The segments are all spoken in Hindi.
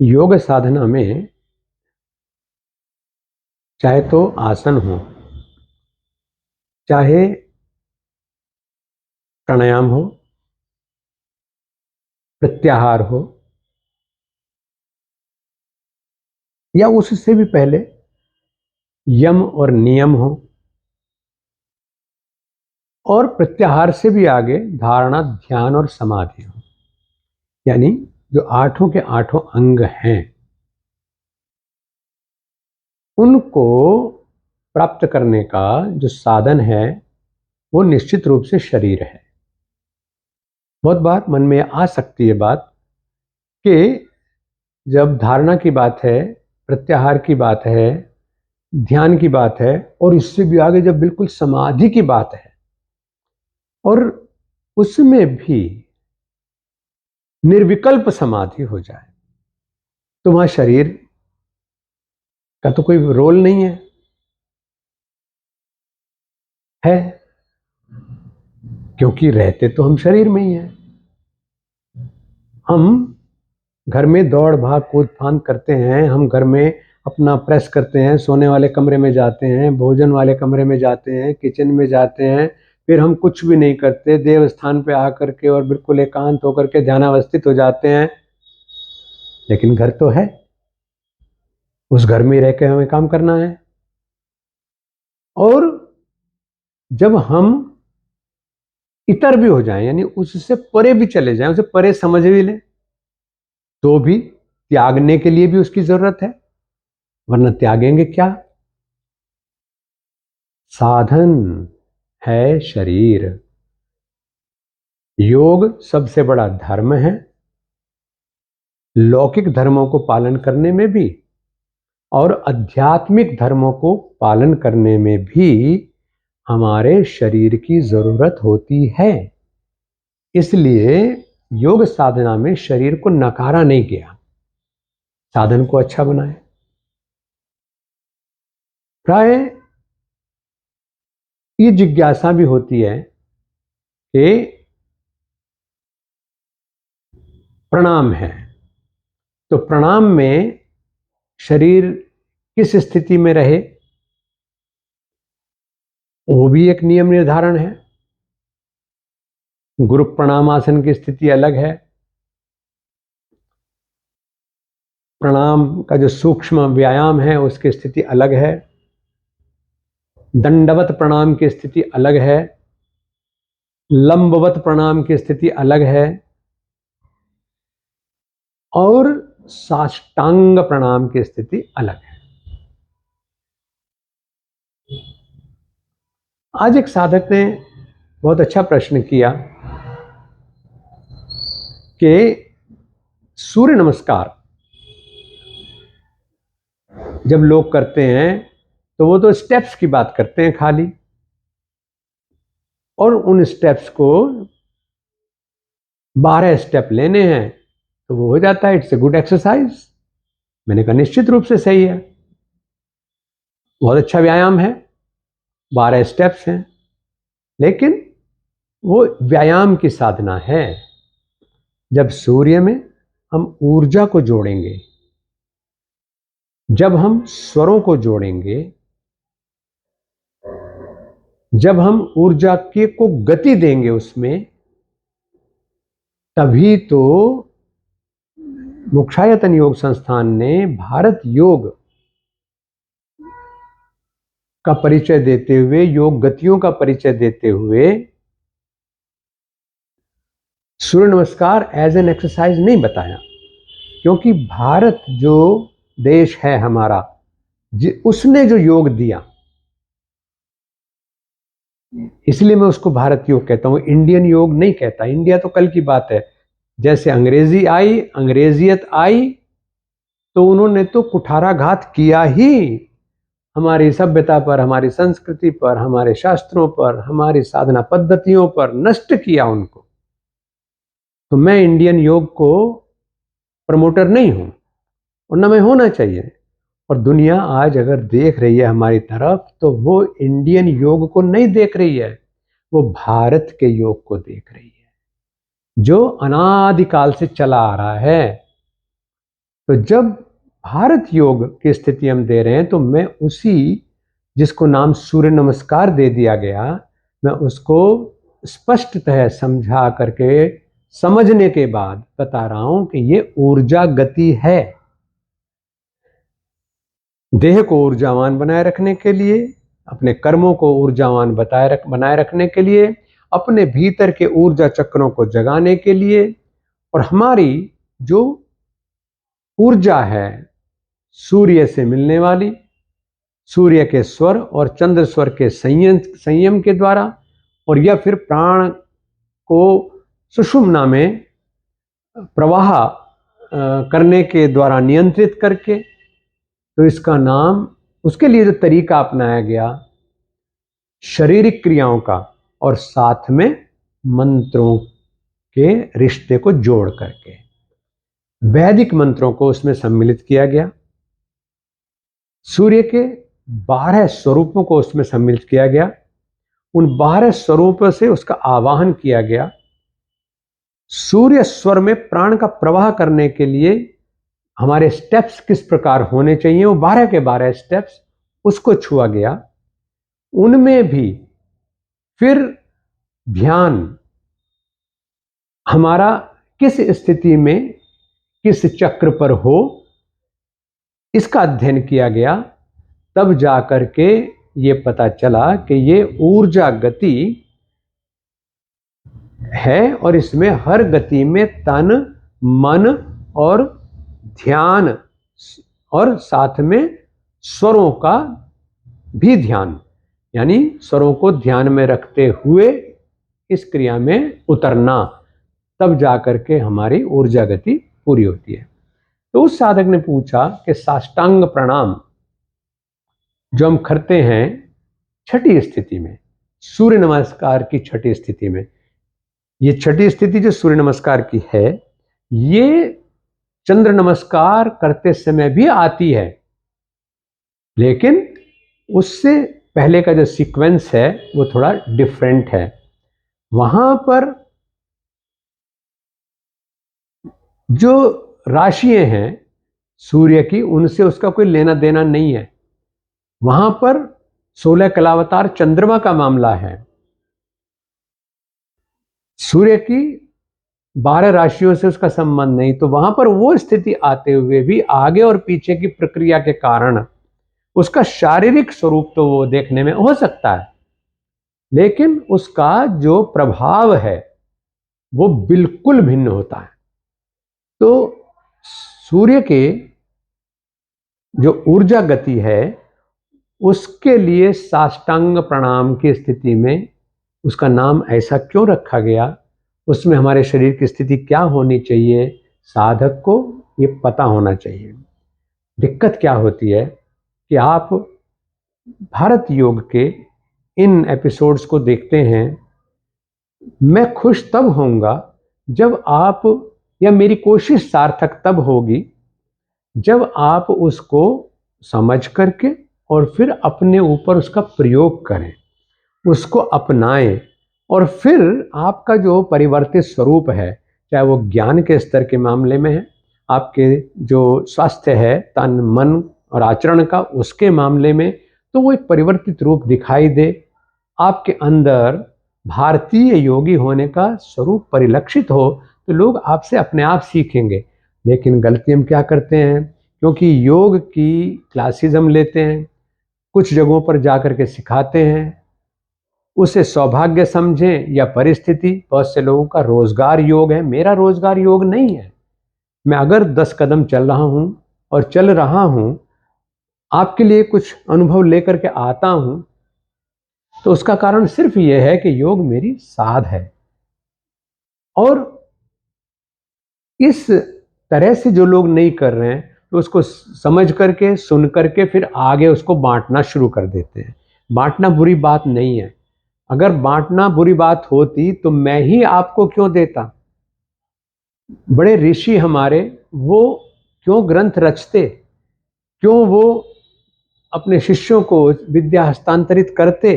योग साधना में चाहे तो आसन हो, चाहे प्राणायाम हो, प्रत्याहार हो, या उससे भी पहले यम और नियम हो, और प्रत्याहार से भी आगे धारणा, ध्यान और समाधि हो, यानी जो आठों के आठों अंग हैं उनको प्राप्त करने का जो साधन है वो निश्चित रूप से शरीर है। बहुत बार मन में आ सकती है बात कि जब धारणा की बात है, प्रत्याहार की बात है, ध्यान की बात है, और इससे भी आगे जब बिल्कुल समाधि की बात है और उसमें भी निर्विकल्प समाधि हो जाए, तो वहां शरीर का तो कोई रोल नहीं है, क्योंकि रहते तो हम शरीर में ही हैं। हम घर में दौड़ भाग कूद फांद करते हैं, हम घर में अपना प्रेस करते हैं, सोने वाले कमरे में जाते हैं, भोजन वाले कमरे में जाते हैं, किचन में जाते हैं, फिर हम कुछ भी नहीं करते, देव स्थान पे आकर के और बिल्कुल एकांत होकर के ध्यानावस्थित हो जाते हैं। लेकिन घर तो है, उस घर में रह के हमें काम करना है। और जब हम इतर भी हो जाएं, यानी उससे परे भी चले जाएं, उसे परे समझ भी लें, तो भी त्यागने के लिए भी उसकी जरूरत है, वरना त्यागेंगे क्या? साधन है शरीर। योग सबसे बड़ा धर्म है, लौकिक धर्मों को पालन करने में भी और आध्यात्मिक धर्मों को पालन करने में भी हमारे शरीर की जरूरत होती है। इसलिए योग साधना में शरीर को नकारा नहीं गया, साधन को अच्छा बनाए। प्राय ये जिज्ञासा भी होती है कि प्रणाम है, तो प्रणाम में शरीर किस स्थिति में रहे वो भी एक नियम निर्धारण है। गुरु प्रणाम आसन की स्थिति अलग है, प्रणाम का जो सूक्ष्म व्यायाम है उसकी स्थिति अलग है, दंडवत प्रणाम की स्थिति अलग है, लंबवत प्रणाम की स्थिति अलग है, और साष्टांग प्रणाम की स्थिति अलग है। आज एक साधक ने बहुत अच्छा प्रश्न किया कि सूर्य नमस्कार जब लोग करते हैं तो वो तो स्टेप्स की बात करते हैं खाली, और उन स्टेप्स को 12 स्टेप लेने हैं तो वो हो जाता है, इट्स ए गुड एक्सरसाइज। मैंने कहा निश्चित रूप से सही है, बहुत अच्छा व्यायाम है, 12 स्टेप्स हैं, लेकिन वो व्यायाम की साधना है। जब सूर्य में हम ऊर्जा को जोड़ेंगे, जब हम स्वरों को जोड़ेंगे, जब हम ऊर्जा के को गति देंगे उसमें, तभी तो मोक्षायतन योग संस्थान ने भारत योग का परिचय देते हुए, योग गतियों का परिचय देते हुए सूर्य नमस्कार एज एन एक्सरसाइज नहीं बताया। क्योंकि भारत जो देश है हमारा, उसने जो योग दिया, इसलिए मैं उसको भारत योग कहता हूं, इंडियन योग नहीं कहता। इंडिया तो कल की बात है, जैसे अंग्रेजी आई, अंग्रेजियत आई, तो उन्होंने तो कुठाराघात किया ही हमारी सभ्यता पर, हमारी संस्कृति पर, हमारे शास्त्रों पर, हमारी साधना पद्धतियों पर, नष्ट किया उनको। तो मैं इंडियन योग को प्रमोटर नहीं हूं, और न मैं होना चाहिए। और दुनिया आज अगर देख रही है हमारी तरफ, तो वो इंडियन योग को नहीं देख रही है, वो भारत के योग को देख रही है, जो अनादिकाल से चला आ रहा है। तो जब भारत योग की स्थिति हम दे रहे हैं तो मैं उसी, जिसको नाम सूर्य नमस्कार दे दिया गया, मैं उसको स्पष्टतः समझा करके समझने के बाद बता रहा हूं कि ये ऊर्जा गति है। देह को ऊर्जावान बनाए रखने के लिए, अपने कर्मों को ऊर्जावान बनाए रखने के लिए, अपने भीतर के ऊर्जा चक्रों को जगाने के लिए, और हमारी जो ऊर्जा है सूर्य से मिलने वाली, सूर्य के स्वर और चंद्र स्वर के संयम के द्वारा, और या फिर प्राण को सुषुम्ना में प्रवाह करने के द्वारा नियंत्रित करके, तो इसका नाम, उसके लिए जो तरीका अपनाया गया शारीरिक क्रियाओं का और साथ में मंत्रों के रिश्ते को जोड़ करके वैदिक मंत्रों को उसमें सम्मिलित किया गया, सूर्य के 12 स्वरूपों को उसमें सम्मिलित किया गया, उन 12 स्वरूपों से उसका आवाहन किया गया। सूर्य स्वर में प्राण का प्रवाह करने के लिए हमारे स्टेप्स किस प्रकार होने चाहिए, वो 12 के 12 स्टेप्स उसको छुआ गया। उनमें भी फिर ध्यान हमारा किस स्थिति में किस चक्र पर हो, इसका अध्ययन किया गया। तब जाकर के ये पता चला कि ये ऊर्जा गति है, और इसमें हर गति में तन, मन और ध्यान, और साथ में स्वरों का भी ध्यान, यानी स्वरों को ध्यान में रखते हुए इस क्रिया में उतरना, तब जाकर के हमारी ऊर्जा गति पूरी होती है। तो उस साधक ने पूछा कि साष्टांग प्रणाम जो हम करते हैं छठी स्थिति में, सूर्य नमस्कार की छठी स्थिति में, ये छठी स्थिति जो सूर्य नमस्कार की है, ये चंद्र नमस्कार करते समय भी आती है, लेकिन उससे पहले का जो सीक्वेंस है वो थोड़ा डिफरेंट है। वहां पर जो राशियां हैं सूर्य की, उनसे उसका कोई लेना देना नहीं है। वहां पर 16 कलावतार चंद्रमा का मामला है। सूर्य की 12 राशियों से उसका संबंध नहीं। तो वहां पर वो स्थिति आते हुए भी आगे और पीछे की प्रक्रिया के कारण उसका शारीरिक स्वरूप तो वो देखने में हो सकता है, लेकिन उसका जो प्रभाव है वो बिल्कुल भिन्न होता है। तो सूर्य के जो ऊर्जा गति है उसके लिए साष्टांग प्रणाम की स्थिति में उसका नाम ऐसा क्यों रखा गया, उसमें हमारे शरीर की स्थिति क्या होनी चाहिए, साधक को ये पता होना चाहिए। दिक्कत क्या होती है कि आप भारत योग के इन एपिसोड्स को देखते हैं, मैं खुश तब होऊंगा जब आप, या मेरी कोशिश सार्थक तब होगी जब आप उसको समझ करके और फिर अपने ऊपर उसका प्रयोग करें, उसको अपनाएं, और फिर आपका जो परिवर्तित स्वरूप है, चाहे वो ज्ञान के स्तर के मामले में है, आपके जो स्वास्थ्य है तन मन और आचरण का, उसके मामले में, तो वो एक परिवर्तित रूप दिखाई दे, आपके अंदर भारतीय योगी होने का स्वरूप परिलक्षित हो, तो लोग आपसे अपने आप सीखेंगे। लेकिन गलती हम क्या करते हैं, क्योंकि योग की क्लासेस हम लेते हैं, कुछ जगहों पर जाकर के सिखाते हैं, उसे सौभाग्य समझें या परिस्थिति। बहुत से लोगों का रोजगार योग है, मेरा रोजगार योग नहीं है। मैं अगर 10 कदम चल रहा हूं और चल रहा हूं, आपके लिए कुछ अनुभव लेकर के आता हूं, तो उसका कारण सिर्फ यह है कि योग मेरी साध है। और इस तरह से जो लोग नहीं कर रहे हैं, तो उसको समझ करके सुन करके फिर आगे उसको बांटना शुरू कर देते हैं। बांटना बुरी बात नहीं है। अगर बांटना बुरी बात होती तो मैं ही आपको क्यों देता। बड़े ऋषि हमारे, वो क्यों ग्रंथ रचते, क्यों वो अपने शिष्यों को विद्या हस्तांतरित करते।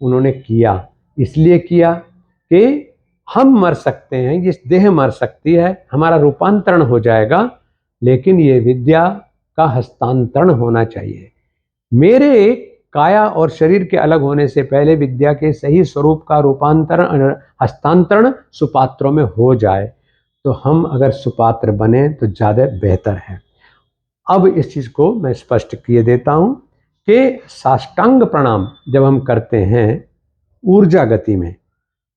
उन्होंने किया, इसलिए किया कि हम मर सकते हैं, ये देह मर सकती है, हमारा रूपांतरण हो जाएगा, लेकिन ये विद्या का हस्तांतरण होना चाहिए। मेरे काया और शरीर के अलग होने से पहले विद्या के सही स्वरूप का रूपांतरण हस्तांतरण सुपात्रों में हो जाए तो हम अगर सुपात्र बने तो ज़्यादा बेहतर है। अब इस चीज़ को मैं स्पष्ट किए देता हूँ कि साष्टांग प्रणाम जब हम करते हैं ऊर्जा गति में,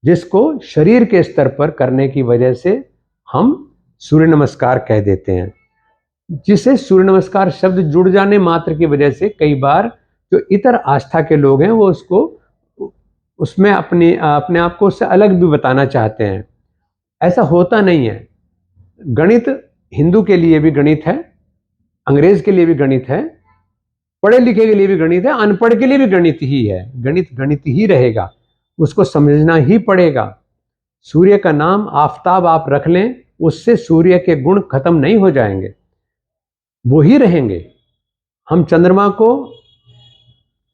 जिसको शरीर के स्तर पर करने की वजह से हम सूर्य नमस्कार कह देते हैं, जिसे सूर्य नमस्कार शब्द जुड़ जाने मात्र की वजह से कई बार जो इतर आस्था के लोग हैं वो उसको उसमें अपने आप को उससे अलग भी बताना चाहते हैं। ऐसा होता नहीं है। गणित हिंदू के लिए भी गणित है, अंग्रेज के लिए भी गणित है, पढ़े लिखे के लिए भी गणित है, अनपढ़ के लिए भी गणित ही है। गणित गणित ही रहेगा, उसको समझना ही पड़ेगा। सूर्य का नाम आफताब आप रख लें, उससे सूर्य के गुण खत्म नहीं हो जाएंगे, वो ही रहेंगे। हम चंद्रमा को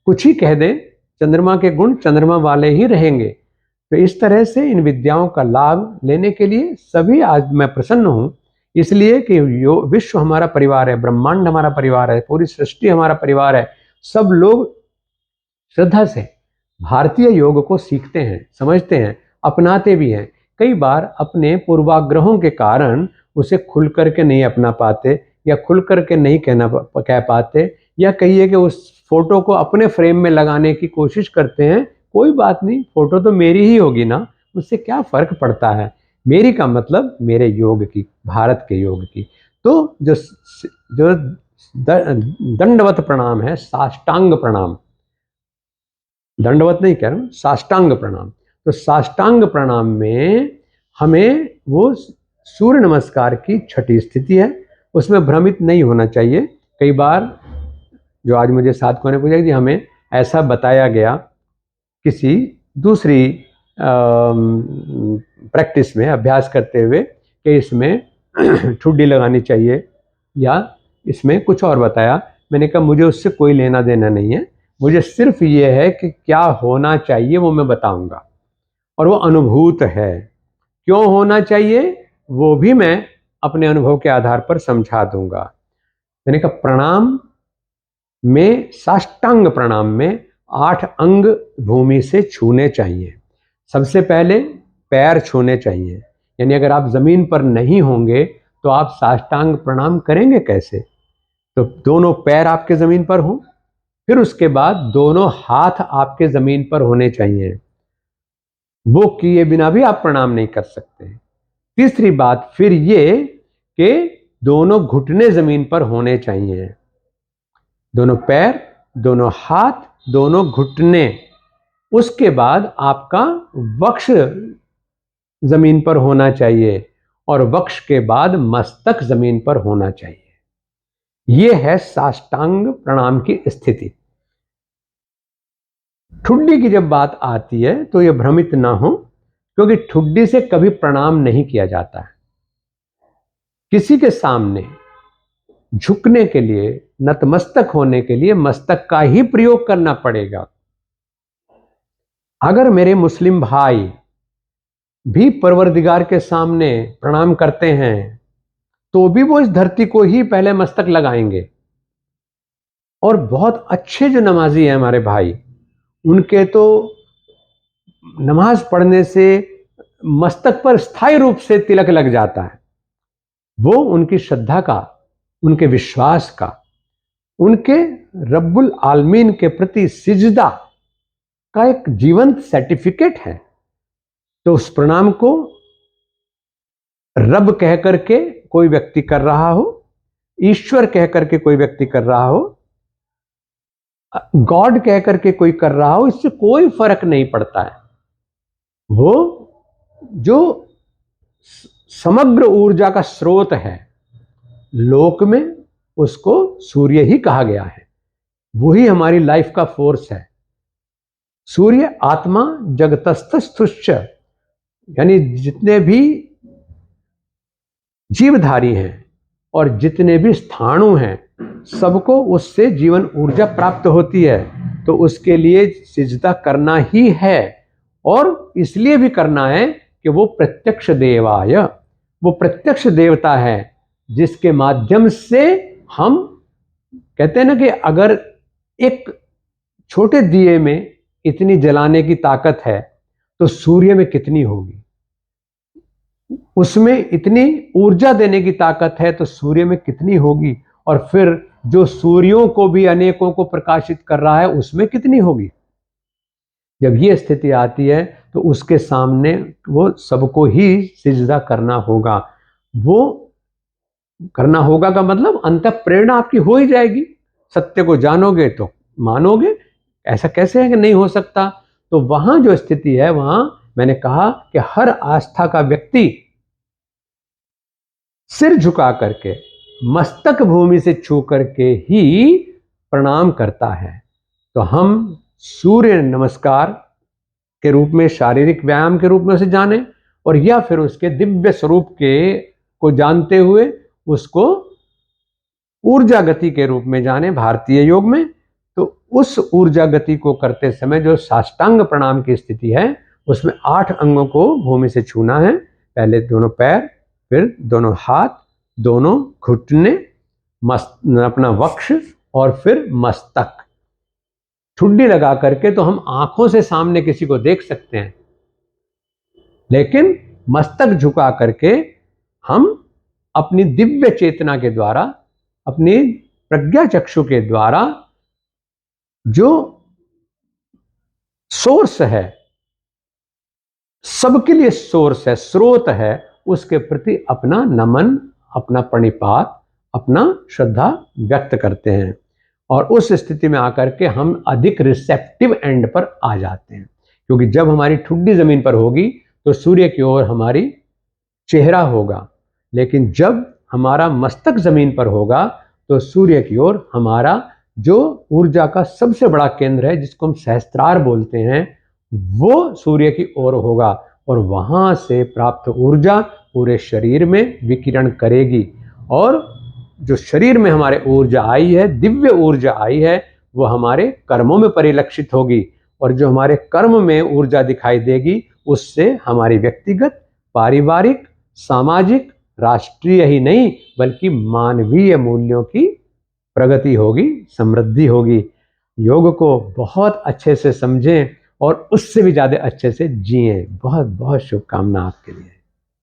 कुछ ही कह दें, चंद्रमा के गुण चंद्रमा वाले ही रहेंगे। तो इस तरह से इन विद्याओं का लाभ लेने के लिए सभी आज मैं प्रसन्न हूं, इसलिए कि विश्व हमारा परिवार है, ब्रह्मांड हमारा परिवार है, पूरी सृष्टि हमारा परिवार है। सब लोग श्रद्धा से भारतीय योग को सीखते हैं, समझते हैं, अपनाते भी हैं। कई बार अपने पूर्वाग्रहों के कारण उसे खुल करके नहीं अपना पाते या खुल करके नहीं कह पाते, या कहिए कि उस फोटो को अपने फ्रेम में लगाने की कोशिश करते हैं। कोई बात नहीं, फोटो तो मेरी ही होगी ना, उससे क्या फर्क पड़ता है। मेरी का मतलब मेरे योग की, भारत के योग की। तो जो जो दंडवत प्रणाम है, साष्टांग प्रणाम, दंडवत नहीं कह रहा हूं, साष्टांग प्रणाम। तो साष्टांग प्रणाम में हमें वो सूर्य नमस्कार की छठी स्थिति है, उसमें भ्रमित नहीं होना चाहिए। कई बार जो आज मुझे साथियों ने पूछा कि हमें ऐसा बताया गया किसी दूसरी प्रैक्टिस में अभ्यास करते हुए कि इसमें ठुड्डी लगानी चाहिए या इसमें कुछ और बताया। मैंने कहा मुझे उससे कोई लेना देना नहीं है, मुझे सिर्फ ये है कि क्या होना चाहिए वो मैं बताऊंगा, और वो अनुभूत है। क्यों होना चाहिए वो भी मैं अपने अनुभव के आधार पर समझा दूंगा। मैंने कहा प्रणाम में, साष्टांग प्रणाम में 8 अंग भूमि से छूने चाहिए। सबसे पहले पैर छूने चाहिए, यानी अगर आप जमीन पर नहीं होंगे तो आप साष्टांग प्रणाम करेंगे कैसे। तो दोनों पैर आपके जमीन पर हों, फिर उसके बाद दोनों हाथ आपके जमीन पर होने चाहिए, वो किए बिना भी आप प्रणाम नहीं कर सकते। तीसरी बात फिर ये कि दोनों घुटने जमीन पर होने चाहिए, दोनों पैर, दोनों हाथ, दोनों घुटने। उसके बाद आपका वक्ष जमीन पर होना चाहिए और वक्ष के बाद मस्तक जमीन पर होना चाहिए। यह है साष्टांग प्रणाम की स्थिति। ठुड्डी की जब बात आती है तो यह भ्रमित ना हो, क्योंकि ठुड्डी से कभी प्रणाम नहीं किया जाता है। किसी के सामने झुकने के लिए, नतमस्तक होने के लिए मस्तक का ही प्रयोग करना पड़ेगा। अगर मेरे मुस्लिम भाई भी परवरदिगार के सामने प्रणाम करते हैं तो भी वो इस धरती को ही पहले मस्तक लगाएंगे। और बहुत अच्छे जो नमाजी हैं हमारे भाई, उनके तो नमाज पढ़ने से मस्तक पर स्थायी रूप से तिलक लग जाता है। वो उनकी श्रद्धा का, उनके विश्वास का, उनके रब्बुल आलमीन के प्रति सिजदा का एक जीवंत सर्टिफिकेट है। तो उस प्रणाम को रब कह करके कोई व्यक्ति कर रहा हो, ईश्वर कह करके कोई व्यक्ति कर रहा हो, गॉड कह करके कोई कर रहा हो, इससे कोई फर्क नहीं पड़ता है। वो जो समग्र ऊर्जा का स्रोत है लोक में, उसको सूर्य ही कहा गया है। वही हमारी लाइफ का फोर्स है। सूर्य आत्मा जगतस्थस्थुश्च, यानी जितने भी जीवधारी हैं और जितने भी स्थाणु हैं, सबको उससे जीवन ऊर्जा प्राप्त होती है। तो उसके लिए सिजदा करना ही है, और इसलिए भी करना है कि वो प्रत्यक्ष देवाय, वो प्रत्यक्ष देवता है। जिसके माध्यम से हम कहते हैं ना कि अगर एक छोटे दिए में इतनी जलाने की ताकत है तो सूर्य में कितनी होगी, उसमें इतनी ऊर्जा देने की ताकत है तो सूर्य में कितनी होगी, और फिर जो सूर्यों को भी अनेकों को प्रकाशित कर रहा है उसमें कितनी होगी। जब ये स्थिति आती है तो उसके सामने वो सबको ही सिजदा करना होगा। वो करना होगा का मतलब अंत प्रेरणा आपकी हो ही जाएगी। सत्य को जानोगे तो मानोगे, ऐसा कैसे है कि नहीं हो सकता। तो वहां जो स्थिति है, वहां मैंने कहा कि हर आस्था का व्यक्ति सिर झुका करके, मस्तक भूमि से छू करके ही प्रणाम करता है। तो हम सूर्य नमस्कार के रूप में, शारीरिक व्यायाम के रूप में उसे जाने, और या फिर उसके दिव्य स्वरूप के को जानते हुए उसको ऊर्जा गति के रूप में जाने भारतीय योग में। तो उस ऊर्जा गति को करते समय जो साष्टांग प्रणाम की स्थिति है, उसमें 8 अंगों को भूमि से छूना है। पहले दोनों पैर, फिर दोनों हाथ, दोनों घुटने, अपना वक्ष, और फिर मस्तक। ठुड्डी लगा करके तो हम आंखों से सामने किसी को देख सकते हैं, लेकिन मस्तक झुका करके हम अपनी दिव्य चेतना के द्वारा, अपनी प्रज्ञा चक्षु के द्वारा जो सोर्स है, सबके लिए सोर्स है, स्रोत है, उसके प्रति अपना नमन, अपना प्रणिपात, अपना श्रद्धा व्यक्त करते हैं। और उस स्थिति में आकर के हम अधिक रिसेप्टिव एंड पर आ जाते हैं, क्योंकि जब हमारी ठुड्डी जमीन पर होगी तो सूर्य की ओर हमारी चेहरा होगा, लेकिन जब हमारा मस्तक जमीन पर होगा तो सूर्य की ओर हमारा जो ऊर्जा का सबसे बड़ा केंद्र है, जिसको हम सहस्त्रार बोलते हैं, वो सूर्य की ओर होगा, और वहां से प्राप्त ऊर्जा पूरे शरीर में विकिरण करेगी। और जो शरीर में हमारे ऊर्जा आई है, दिव्य ऊर्जा आई है, वो हमारे कर्मों में परिलक्षित होगी, और जो हमारे कर्म में ऊर्जा दिखाई देगी उससे हमारी व्यक्तिगत, पारिवारिक, सामाजिक, राष्ट्रीय ही नहीं बल्कि मानवीय मूल्यों की प्रगति होगी, समृद्धि होगी। योग को बहुत अच्छे से समझें और उससे भी ज़्यादा अच्छे से जिएं। बहुत बहुत शुभकामना आपके लिए।